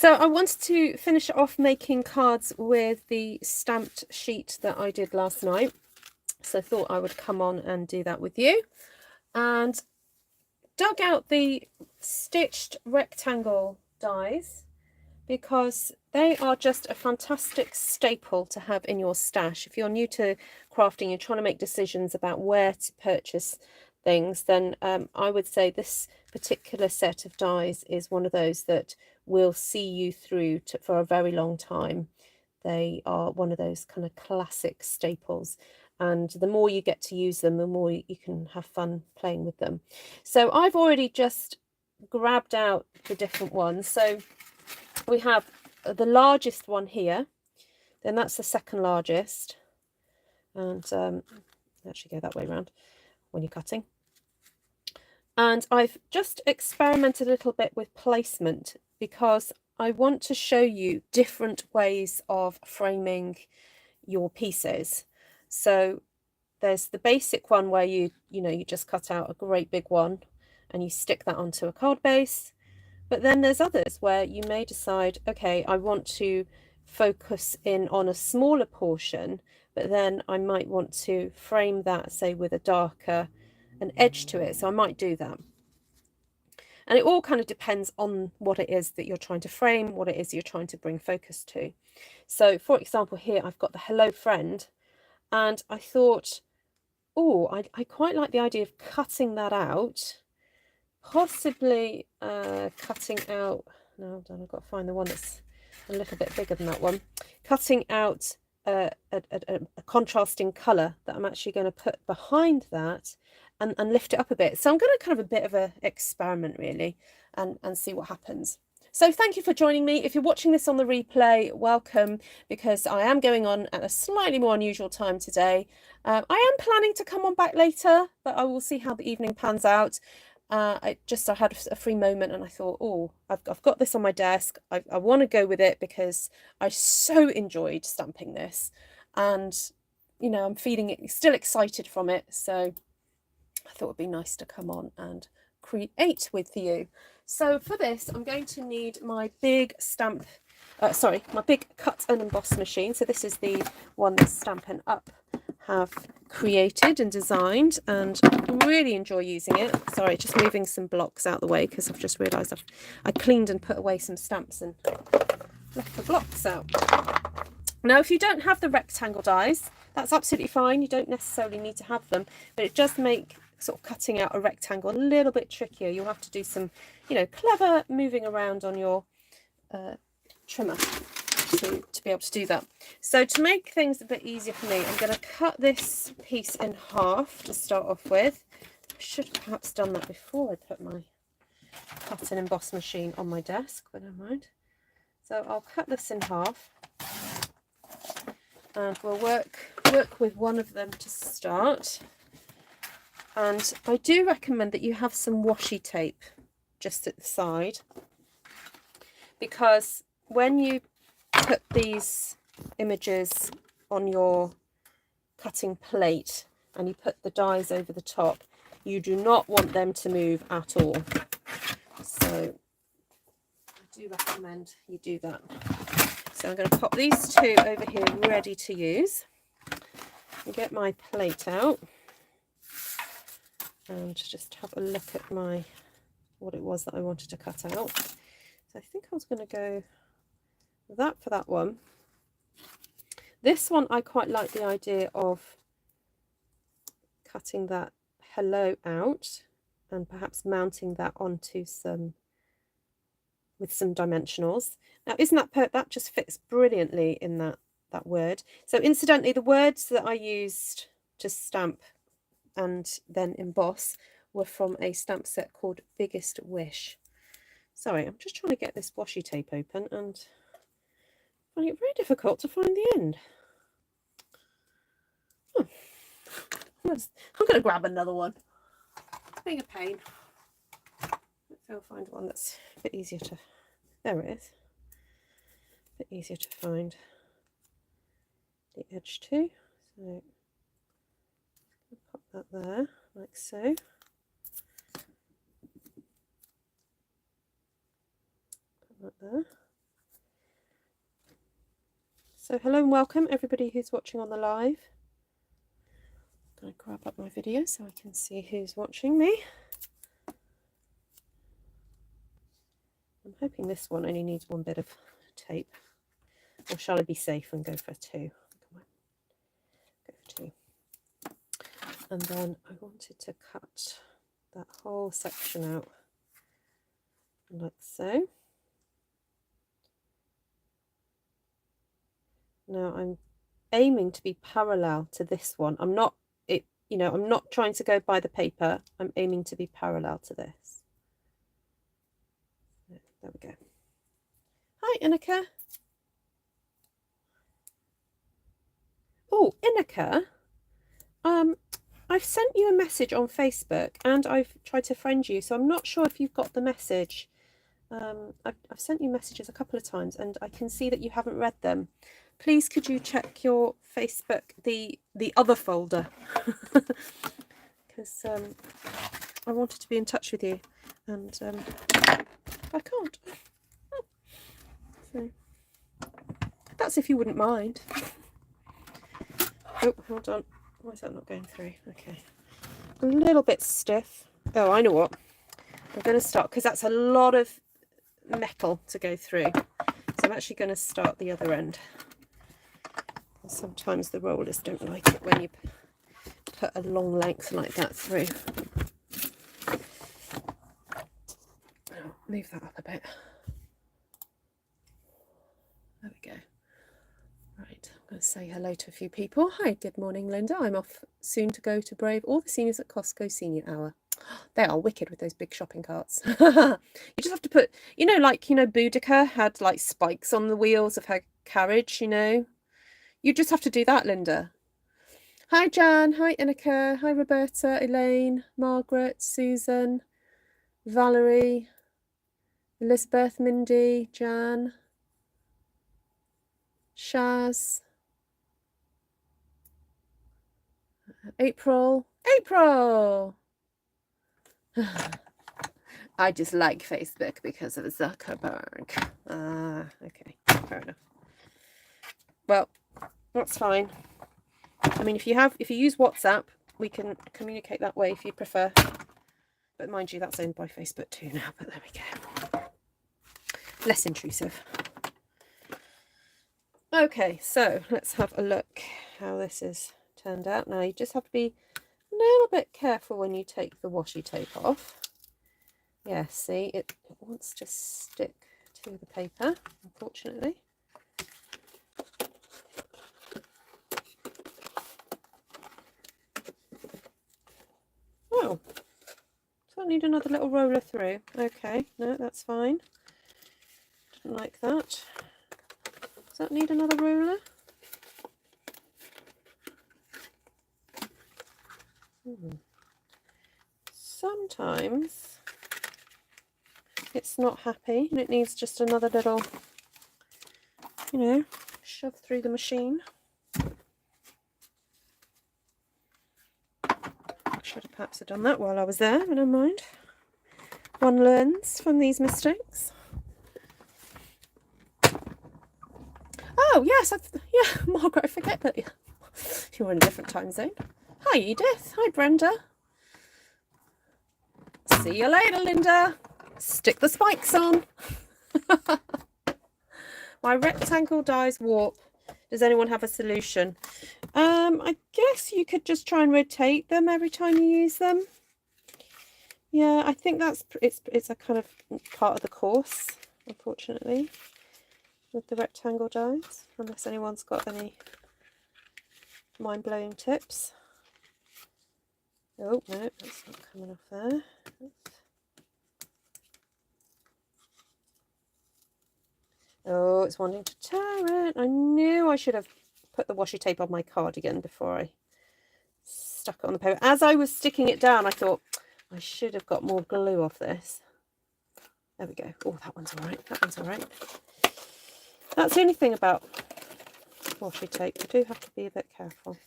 So I wanted to finish off making cards with the stamped sheet that I did last night. So I thought I would come on and do that with you. And dug out the stitched rectangle dies because they are just a fantastic staple to have in your stash. If you're new to crafting, you're trying to make decisions about where to purchase things, then I would say this particular set of dies is one of those that will see you through for a very long time. They are one of those kind of classic staples, and the more you get to use them, the more you can have fun playing with them. So I've already just grabbed out the different ones. So we have the largest one here, then that's the second largest, and actually go that way around when you're cutting. And I've just experimented a little bit with placement because I want to show you different ways of framing your pieces. So there's the basic one where you just cut out a great big one and you stick that onto a card base. But then there's others where you may decide, okay, I want to focus in on a smaller portion, but then I might want to frame that, say, with an edge to it. So I might do that. And it all kind of depends on what it is that you're trying to frame, what it is you're trying to bring focus to. So for example, here I've got the hello friend, and I thought, oh, I quite like the idea of cutting that out, possibly cutting out, no, I've got to find the one that's a little bit bigger than that one, cutting out a contrasting colour that I'm actually going to put behind that and lift it up a bit. So I'm going to kind of a bit of an experiment really and see what happens. So thank you for joining me. If you're watching this on the replay, welcome, because I am going on at a slightly more unusual time today. I am planning to come on back later, but I will see how the evening pans out. I had a free moment and I thought, oh, I've got this on my desk. I want to go with it because I so enjoyed stamping this, and I'm feeling still excited from it. So I thought it'd be nice to come on and create with you. So for this, I'm going to need my big my big cut and emboss machine. So this is the one that Stampin' Up have created and designed, and I really enjoy using it. Sorry, just moving some blocks out the way because I've just realised I cleaned and put away some stamps and left the blocks out. Now, if you don't have the rectangle dies, that's absolutely fine. You don't necessarily need to have them, but it does make sort of cutting out a rectangle a little bit trickier. You'll have to do some, clever moving around on your trimmer to be able to do that. So to make things a bit easier for me, I'm going to cut this piece in half to start off with. I should have perhaps done that before I put my cut and emboss machine on my desk, but never mind. So I'll cut this in half, and we'll work with one of them to start. And I do recommend that you have some washi tape just at the side, because when you put these images on your cutting plate and you put the dies over the top, you do not want them to move at all. So I do recommend you do that. So I'm going to pop these two over here ready to use and get my plate out and just have a look at what it was that I wanted to cut out. So I think I was going to go that for that one. This one I quite like the idea of cutting that hello out and perhaps mounting that onto with some dimensionals. Now isn't that just fits brilliantly in that word. So incidentally, the words that I used to stamp and then emboss were from a stamp set called Biggest Wish. Sorry, I'm just trying to get this washi tape open and finding it very difficult to find the end. Oh. I'm going to grab another one. It's being a pain. I'll find one that's a bit easier to... There it is. A bit easier to find the edge to. So pop that there, like so. Put that there. So hello and welcome everybody who's watching on the live. I'm going to grab up my video so I can see who's watching me. I'm hoping this one only needs one bit of tape. Or shall I be safe and go for two? Come on. Go for two. And then I wanted to cut that whole section out like so. Now I'm aiming to be parallel to this one. I'm not I'm not trying to go by the paper. I'm aiming to be parallel to this. There we go. Hi, Inika. Oh, Inika. I've sent you a message on Facebook and I've tried to friend you, so I'm not sure if you've got the message. I've sent you messages a couple of times and I can see that you haven't read them. Please could you check your Facebook, the other folder, because I wanted to be in touch with you and I can't. So that's if you wouldn't mind. Oh, hold on. Why is that not going through? Okay. A little bit stiff. Oh, I know what. I'm going to start, because that's a lot of metal to go through. So I'm actually going to start the other end. Sometimes the rollers don't like it when you put a long length like that through. I'll move that up a bit. There we go. Right, I'm going to say hello to a few people. Hi, good morning, Linda. I'm off soon to go to brave all the seniors at Costco Senior Hour. They are wicked with those big shopping carts. You just have to put, Boudica had like spikes on the wheels of her carriage, You just have to do that, Linda. Hi, Jan. Hi, Inika. Hi, Roberta, Elaine, Margaret, Susan, Valerie, Elizabeth, Mindy, Jan, Shaz, April. I just like Facebook because of Zuckerberg. Okay, fair enough. Well, that's fine. I mean, if you use WhatsApp, we can communicate that way if you prefer. But mind you, that's owned by Facebook too now. But there we go. Less intrusive. Okay, so let's have a look how this is turned out. Now you just have to be a little bit careful when you take the washi tape off. Yeah, see, it wants to stick to the paper, unfortunately. Oh, so I need another little roller through. Okay, no, that's fine. Didn't like that. Does that need another roller? Sometimes it's not happy and it needs just another little, shove through the machine. Should have perhaps have done that while I was there, but never mind. One learns from these mistakes. Oh, yes, Margaret, I forget that you're in a different time zone. Hi, Edith. Hi, Brenda. See you later, Linda. Stick the spikes on. My rectangle dies warp. Does anyone have a solution? I guess you could just try and rotate them every time you use them. Yeah, I think it's a kind of part of the course, unfortunately, with the rectangle dies, unless anyone's got any mind-blowing tips. Oh, no, that's not coming off there. Oh, it's wanting to tear it. I knew I should have put the washi tape on my cardigan before I stuck it on the paper. As I was sticking it down, I thought I should have got more glue off this. There we go. Oh, that one's all right. That one's all right. That's the only thing about washi tape. You do have to be a bit careful.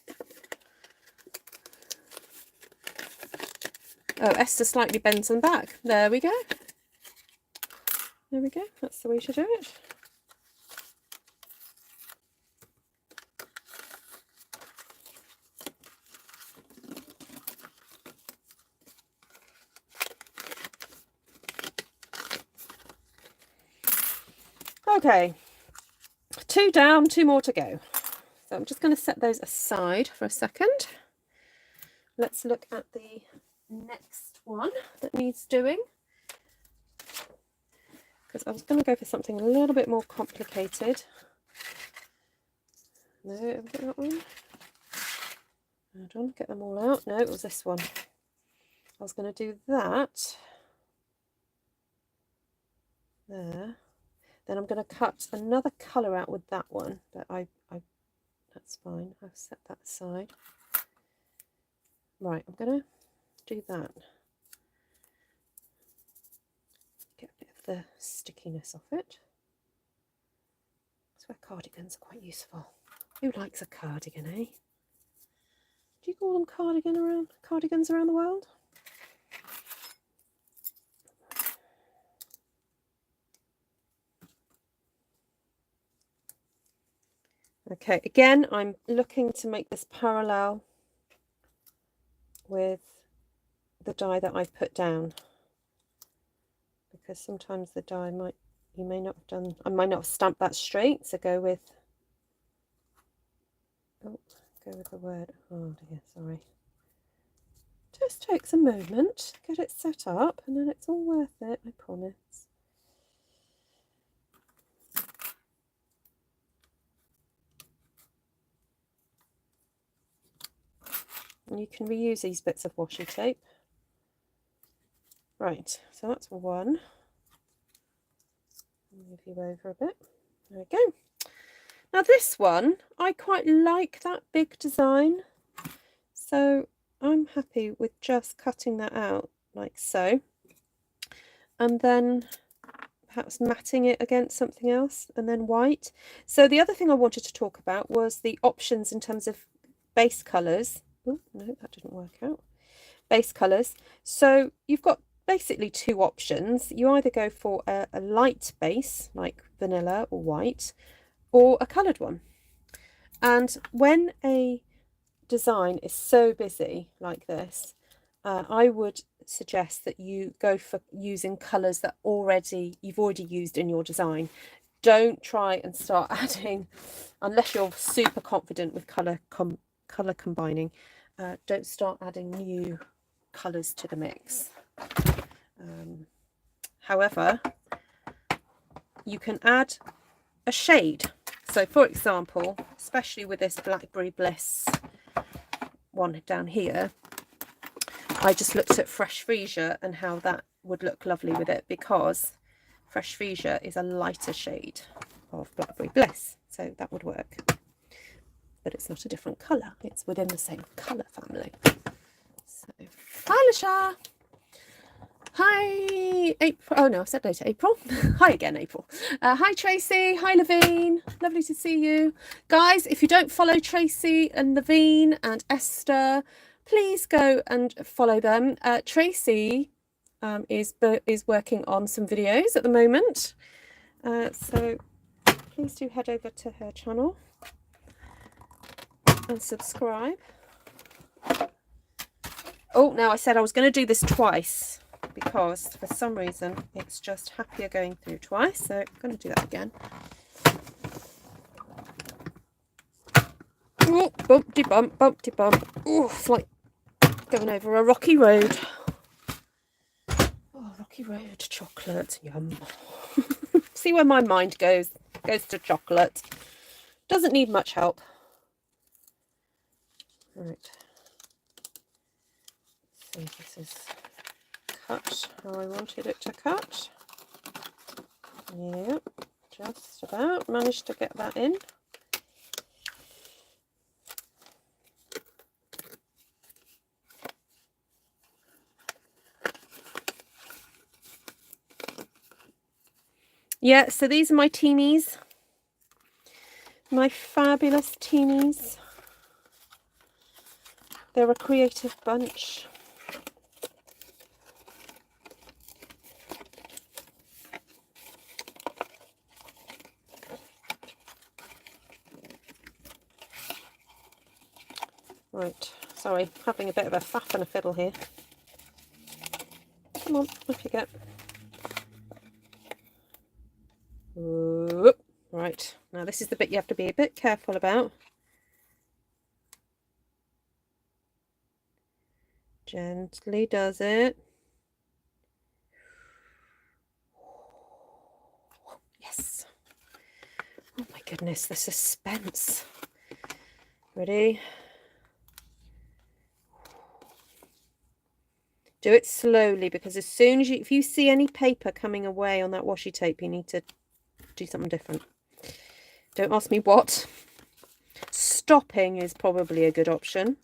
Oh, Esther slightly bends them back. There we go. There we go. That's the way to do it. Okay, 2 down, 2 more to go. So I'm just going to set those aside for a second. Let's look at the next one that needs doing, because I was going to go for something a little bit more complicated. No, have we got that one? Hold on, get them all out. No, it was this one. I was going to do that there. Then I'm going to cut another colour out with that one, but that's fine. I've set that aside. Right, I'm going to do that. Get a bit of the stickiness off it. That's where cardigans are quite useful. Who likes a cardigan, eh? Do you call them cardigans around the world? Okay, again, I'm looking to make this parallel with the die that I've put down, because sometimes the die I might not have stamped that straight, so go with the word. Oh dear, sorry. Just takes a moment, get it set up, and then it's all worth it, I promise. And you can reuse these bits of washi tape. Right, so that's one. Move you over a bit. There we go. Now this one, I quite like that big design, so I'm happy with just cutting that out like so, and then perhaps matting it against something else, and then white. So the other thing I wanted to talk about was the options in terms of base colours. Oh no, that didn't work out. Base colours. So you've got basically 2 options. You either go for a light base like vanilla or white, or a coloured one. And when a design is so busy like this, I would suggest that you go for using colours that you've already used in your design. Don't try and start adding, unless you're super confident with colour combining, don't start adding new colours to the mix. However, you can add a shade. So for example, especially with this Blackberry Bliss one down here, I just looked at Fresh Freesia and how that would look lovely with it, because Fresh Freesia is a lighter shade of Blackberry Bliss, so that would work. But it's not a different colour, it's within the same colour family. So, hi Lisha! Hi April. Oh no, I said later April. Hi again April. Hi Tracy. Hi Levine. Lovely to see you guys. If you don't follow Tracy and Levine and Esther, please go and follow them. Tracy is working on some videos at the moment, so please do head over to her channel and subscribe. Oh, now I said I was going to do this twice, because for some reason it's just happier going through twice, so I'm going to do that again. Oh, bumpty bump, bumpty bump. Oh, it's like going over a rocky road. Oh, rocky road, chocolate, yum. See where my mind goes to chocolate. Doesn't need much help. Right. See if this is cut how I wanted it to cut. Yep, just about managed to get that in. Yeah, so these are my teenies, my fabulous teenies. They're a creative bunch. Right, sorry, having a bit of a faff and a fiddle here. Come on, off you get. Whoop. Right, now this is the bit you have to be a bit careful about. Gently does it. Yes. Oh my goodness, the suspense. Ready? Do it slowly, because as soon as if you see any paper coming away on that washi tape, you need to do something different. Don't ask me what. Stopping is probably a good option.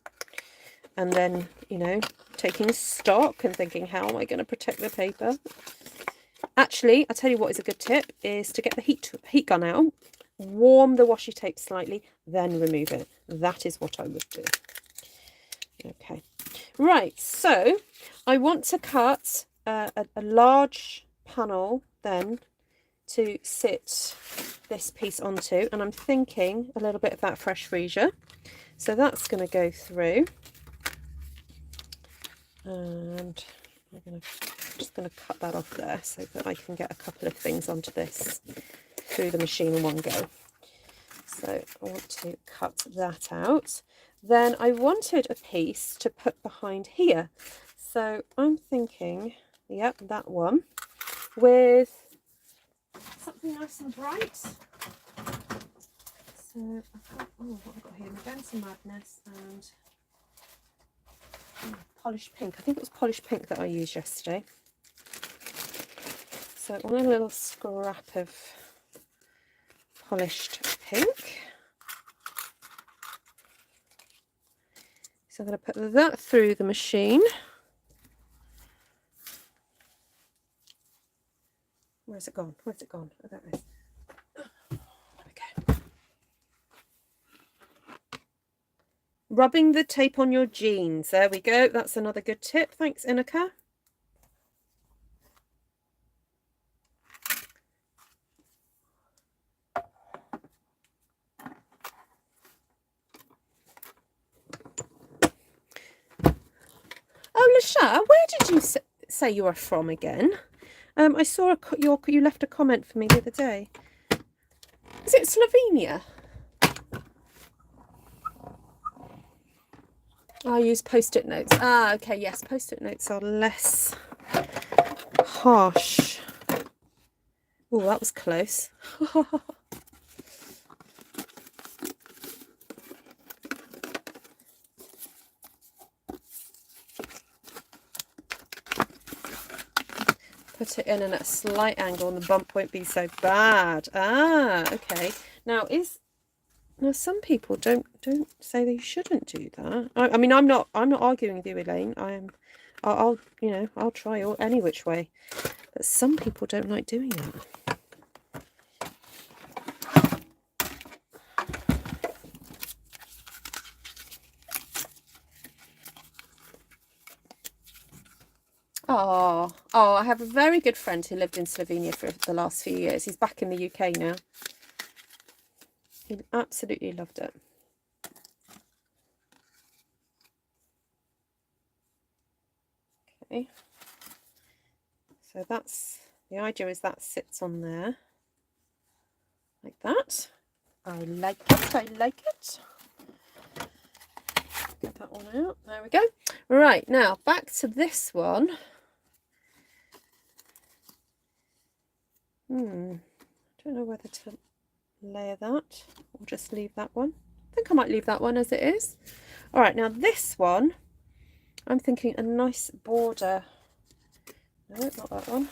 And then, you know, taking stock and thinking, how am I going to protect the paper? Actually, I'll tell you what is a good tip, is to get the heat gun out, warm the washi tape slightly, then remove it. That is what I would do. Okay, right, so I want to cut a large panel then to sit this piece onto, and I'm thinking a little bit of that fresh freesia. So that's going to go through, and I'm just going to cut that off there so that I can get a couple of things onto this through the machine in one go. So I want to cut that out. Then I wanted a piece to put behind here. So I'm thinking, yep, that one, with something nice and bright. So I've got, oh, what have I got here? Magenta Madness and polished pink. I think it was polished pink that I used yesterday. So I want a little scrap of polished pink. So I'm going to put that through the machine. Where's it gone? Where's it gone? Oh, there it is. There we go. Rubbing the tape on your jeans. There we go. That's another good tip. Thanks, Inika. Oh, Lasha, where did you say you are from again? I saw you left a comment for me the other day. Is it Slovenia? I use post-it notes. Ah, okay, yes, post-it notes are less harsh. Oh, that was close. Put it in at a slight angle and the bump won't be so bad. Ah, okay. Now some people don't say they shouldn't do that. I mean, I'm not arguing with you, Elaine. I'll you know, I'll try any which way. But some people don't like doing that. Oh, I have a very good friend who lived in Slovenia for the last few years. He's back in the UK now. He absolutely loved it. Okay. So that's, the idea is that sits on there. Like that. I like it, I like it. Get that one out. There we go. Right, now back to this one. I don't know whether to layer that or just leave that one. I think I might leave that one as it is. All right, now this one, I'm thinking a nice border. No, not that one.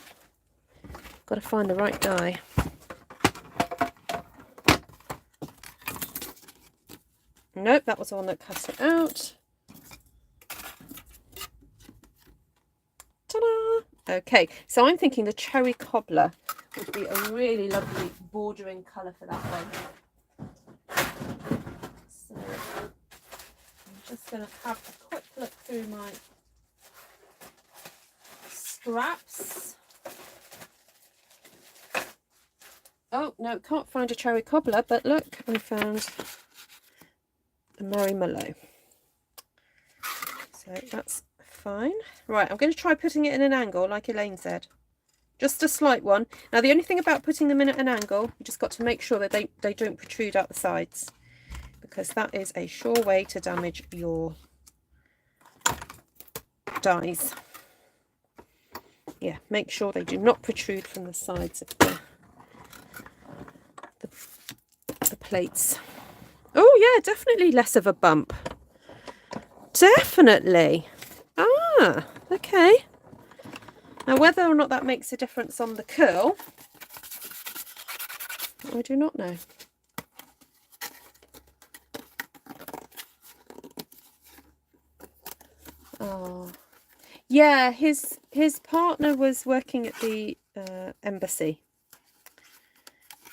Got to find the right die. Nope, that was the one that cut it out. Ta-da! Okay, so I'm thinking the cherry cobbler would be a really lovely bordering colour for that one. So I'm just going to have a quick look through my scraps. Oh, no, can't find a cherry cobbler, but look, I found a Merry Mallow. So that's fine. Right, I'm going to try putting it in an angle, like Elaine said. just a slight one. Now the only thing about putting them in at an angle, you just got to make sure that they don't protrude out the sides, because that is a sure way to damage your dies. Yeah, make sure they do not protrude from the sides of the plates. Oh yeah, definitely less of a bump. Definitely. Ah, okay. Now whether or not that makes a difference on the curl, I do not know. Oh, yeah, his partner was working at the embassy,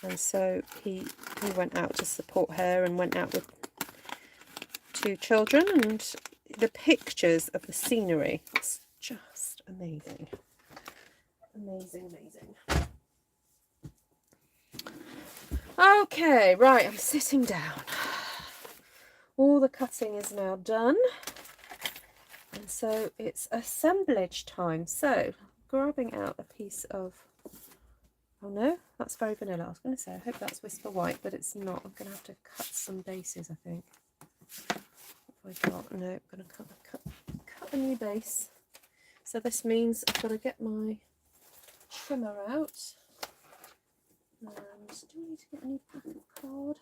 and so he went out to support her and went out with 2 children, and the pictures of the scenery, it's just amazing. Amazing. Okay, right, I'm sitting down. All the cutting is now done, and so it's assemblage time. So grabbing out a piece of, oh no, that's very vanilla. I was going to say I hope that's Whisper White, but it's not. I'm going to have to cut some bases, I think. What have I got? No, I'm going to cut a new base. So this means I've got to get my trimmer out. And do I need to get a new pack of card?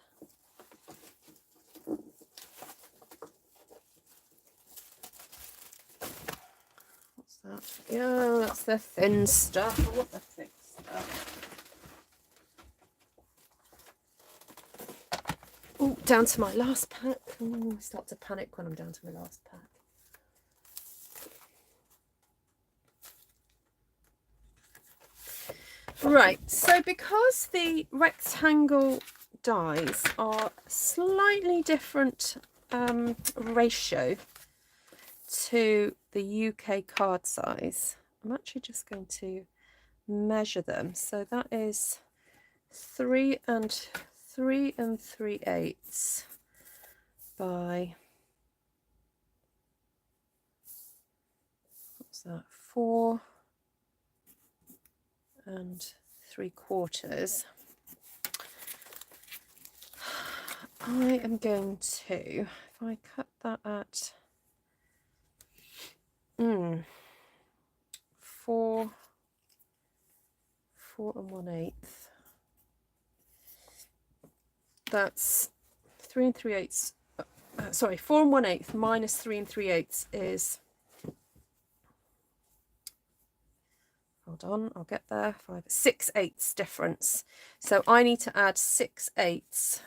What's that? Yeah, that's the thin stuff. I want the thick stuff. Oh, down to my last pack. Oh, I start to panic when I'm down to my last pack. Right, so because the rectangle dies are slightly different ratio to the UK card size, I'm actually just going to measure them. So that is 3 3/8 by, what's that, 4 3/4. I am going to, if I cut that at 4 1/8, that's 3 3/8. Sorry, 4 1/8 minus 3 3/8 is, hold on, I'll get there, 6/8 difference. So I need to add 6/8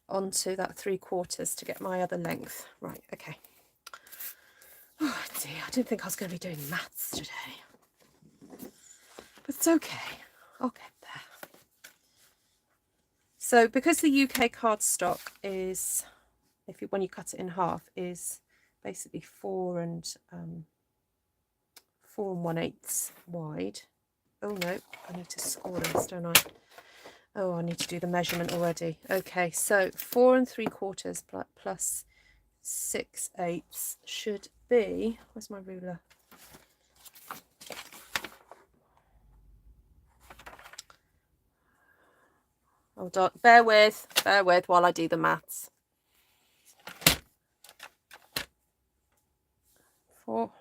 onto that 3/4 to get my other length. Right, okay. Oh dear, I didn't think I was going to be doing maths today. But it's okay, I'll get there. So because the UK cardstock is, when you cut it in half, is basically 4 1/8 wide. Oh no, I need to score this, don't I? Oh, I need to do the measurement already. Okay, so 4 3/4 plus 6/8 should be, where's my ruler? Hold on, bear with while I do the maths. 4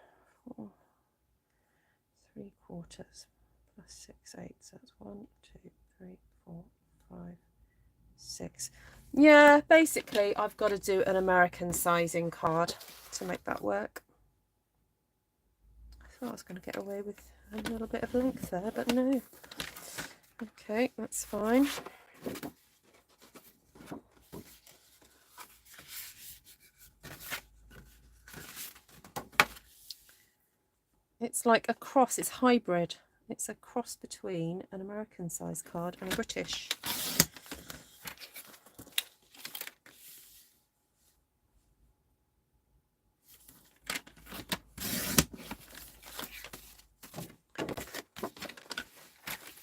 3/4 plus 6/8, so that's 1 2 3 4 5 6. Yeah, basically I've got to do an American sizing card to make that work. I thought I was going to get away with a little bit of length there, but no. Okay, that's fine. It's like a cross, it's hybrid. It's a cross between an American size card and a British.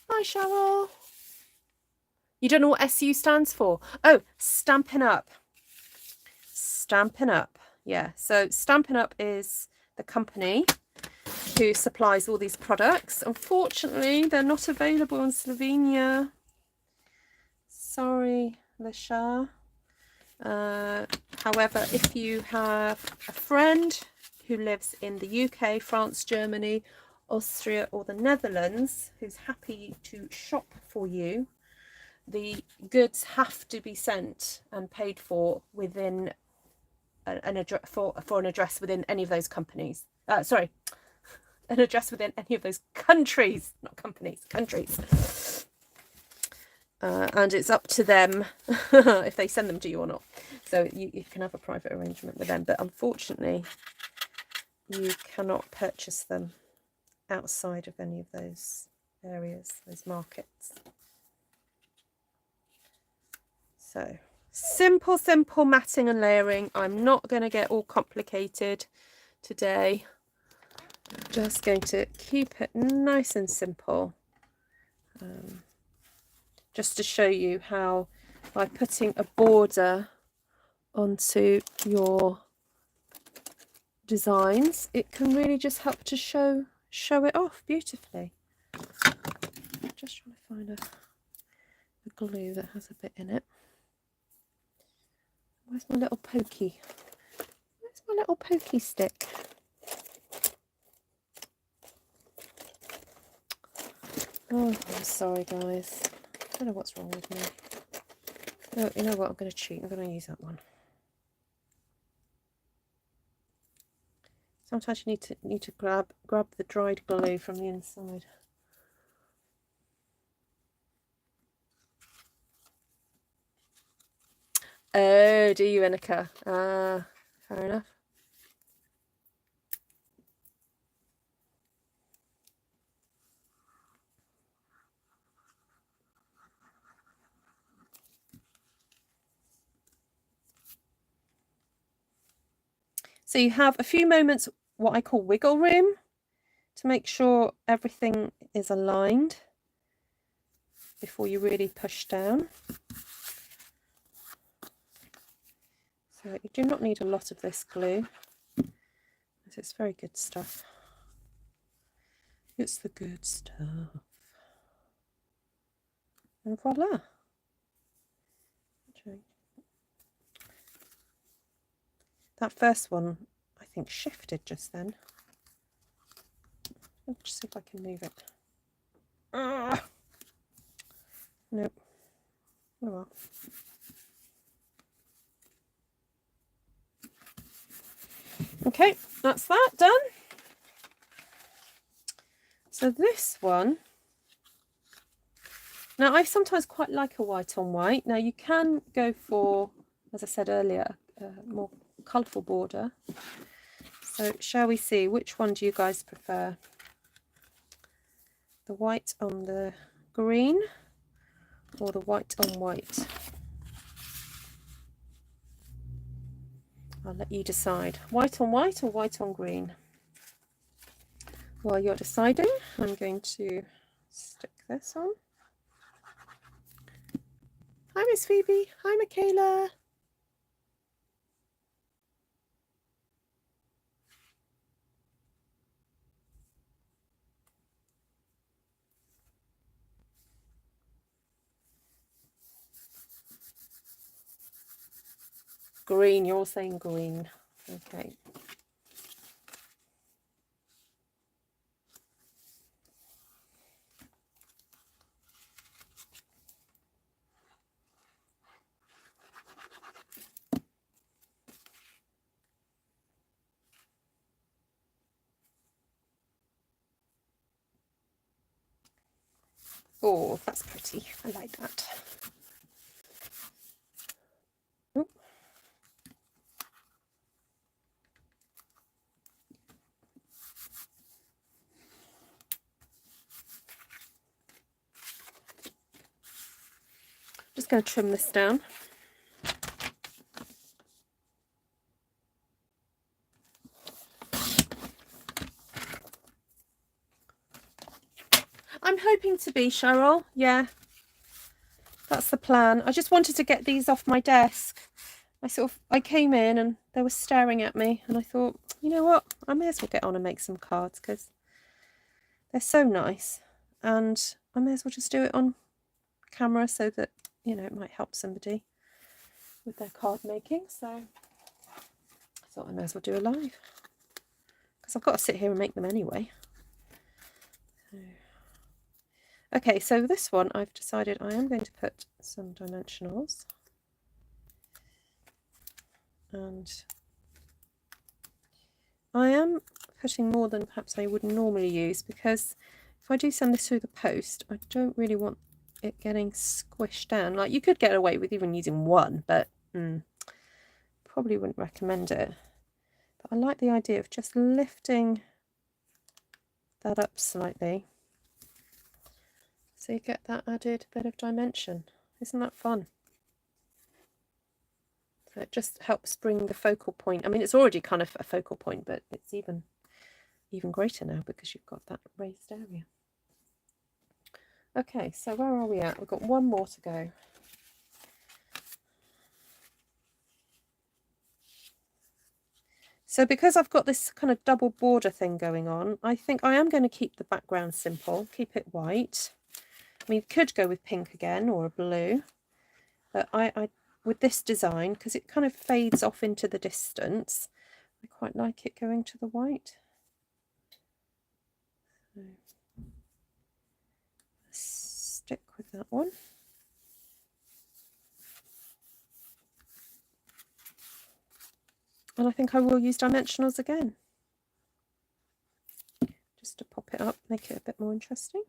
Hi, Cheryl. You don't know what SU stands for? Oh, Stampin' Up. Stampin' Up. Yeah, so Stampin' Up is the company, who supplies all these products. Unfortunately, they're not available in Slovenia. Sorry, Lisha. However, if you have a friend who lives in the UK, France, Germany, Austria or the Netherlands who's happy to shop for you, the goods have to be sent and paid for within an address for an address within any of those companies. Sorry, an address within any of those countries, not companies, countries. And it's up to them if they send them to you or not. So you can have a private arrangement with them, but unfortunately you cannot purchase them outside of any of those areas, those markets. So simple matting and layering. I'm not going to get all complicated today. I'm just going to keep it nice and simple. Just to show you how by putting a border onto your designs, it can really just help to show it off beautifully. I'm just trying to find a glue that has a bit in it. Where's my little pokey? Where's my little pokey stick? Oh, I'm sorry guys. I don't know what's wrong with me. Oh, you know what? I'm going to cheat. I'm going to use that one. Sometimes you need to grab the dried glue from the inside. Oh, do you, Enika? Fair enough. So you have a few moments, what I call wiggle room, to make sure everything is aligned before you really push down. So you do not need a lot of this glue, because it's very good stuff. It's the good stuff. And voila. Okay. That first one, I think, shifted just then. Let's just see if I can move it. Nope. Oh well. Okay, that's that done. So this one, now I sometimes quite like a white on white. Now you can go for, as I said earlier, a more colourful border. So shall we see, which one do you guys prefer? The white on the green or the white on white? I'll let you decide. White on white or white on green? While you're deciding, I'm going to stick this on. Hi Miss Phoebe. Hi Michaela. Green, you're all saying green. Okay. Oh, that's pretty. I like that. Oh. Just going to trim this down. I'm hoping to be, Cheryl. Yeah, that's the plan. I just wanted to get these off my desk. I came in and they were staring at me and I thought, you know what, I may as well get on and make some cards because They're so nice, and I may as well just do it on camera so that, you know, it might help somebody with their card making. So I thought I may as well do a live, because I've got to sit here and make them anyway. Okay, so this one I've decided I am going to put some dimensionals, and I am putting more than perhaps I would normally use, because if I do send this through the post, I don't really want it getting squished down. Like, you could get away with even using one, but probably wouldn't recommend it. But I like the idea of just lifting that up slightly, so you get that added bit of dimension. Isn't that fun? So it just helps bring the focal point. I mean, it's already kind of a focal point, but it's even greater now because you've got that raised area. Okay, so where are we at? We've got one more to go. So because I've got this kind of double border thing going on, I think I am going to keep the background simple, keep it white. I mean, you could go with pink again or a blue, but I with this design, because it kind of fades off into the distance, I quite like it going to the white. So stick with that one. And I think I will use dimensionals again, just to pop it up, make it a bit more interesting.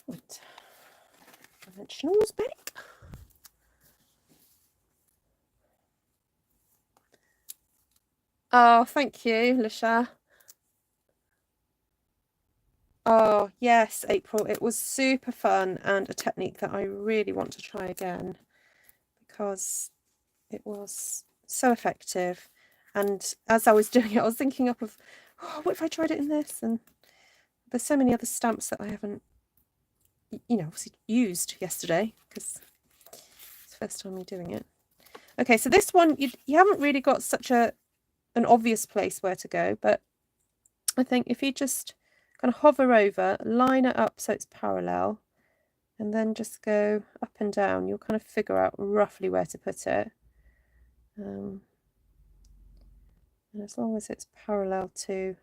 Right. Dimensionals back. Oh, thank you, Lisha. Oh, yes, April. It was super fun and a technique that I really want to try again, because it was so effective. And as I was doing it, I was thinking up of, oh, what if I tried it in this? And there's so many other stamps that I haven't, you know, obviously used yesterday, because it's the first time you're doing it. Okay, so this one, you haven't really got such an obvious place where to go, but I think if you just kind of hover over, line it up so it's parallel, and then just go up and down, you'll kind of figure out roughly where to put it. And as long as it's parallel to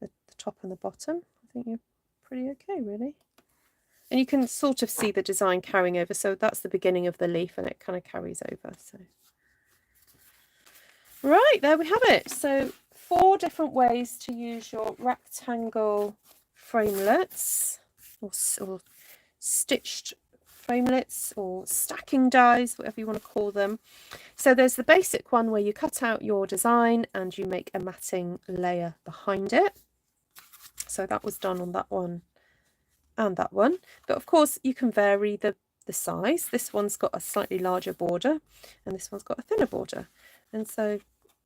the top and the bottom, I think you're pretty okay, really. And you can sort of see the design carrying over, so that's the beginning of the leaf and it kind of carries over. So right, there we have it. So 4 different ways to use your rectangle framelets, or stitched framelets, or stacking dies, whatever you want to call them. So there's the basic one where you cut out your design and you make a matting layer behind it. So that was done on that one and that one, but of course you can vary the size. This one's got a slightly larger border and this one's got a thinner border, and so,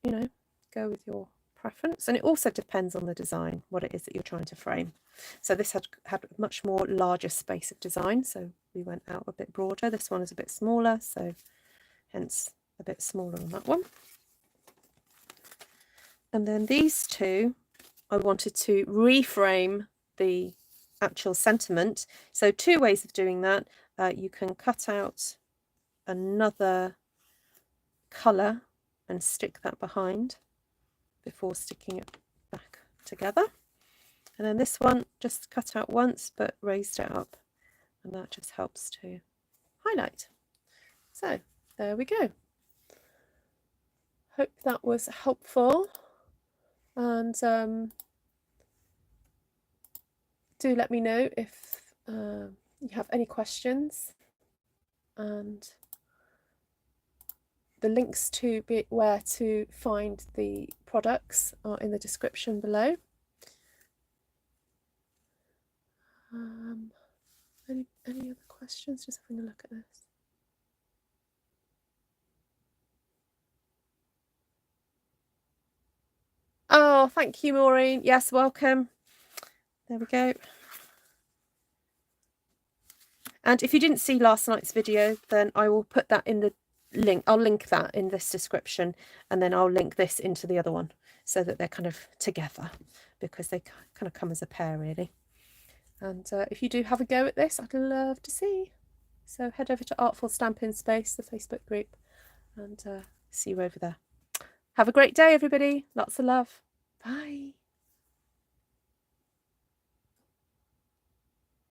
you know, go with your preference. And it also depends on the design, what it is that you're trying to frame. So this had a much more larger space of design, so we went out a bit broader. This one is a bit smaller, so hence a bit smaller on that one. And then these two, I wanted to reframe the actual sentiment. So 2 ways of doing that. You can cut out another colour and stick that behind before sticking it back together. And then this one, just cut out once but raised it up, and that just helps to highlight. So there we go. Hope that was helpful, and do let me know if you have any questions, and the links to where to find the products are in the description below. Any other questions? Just having a look at this. Oh, thank you, Maureen. Yes, welcome. There we go. And if you didn't see last night's video, then I will put that in the link. I'll link that in this description, and then I'll link this into the other one so that they're kind of together, because they kind of come as a pair really. And if you do have a go at this, I'd love to see. So head over to Artful Stampin Space, the Facebook group, and see you over there. Have a great day, everybody. Lots of love. Bye.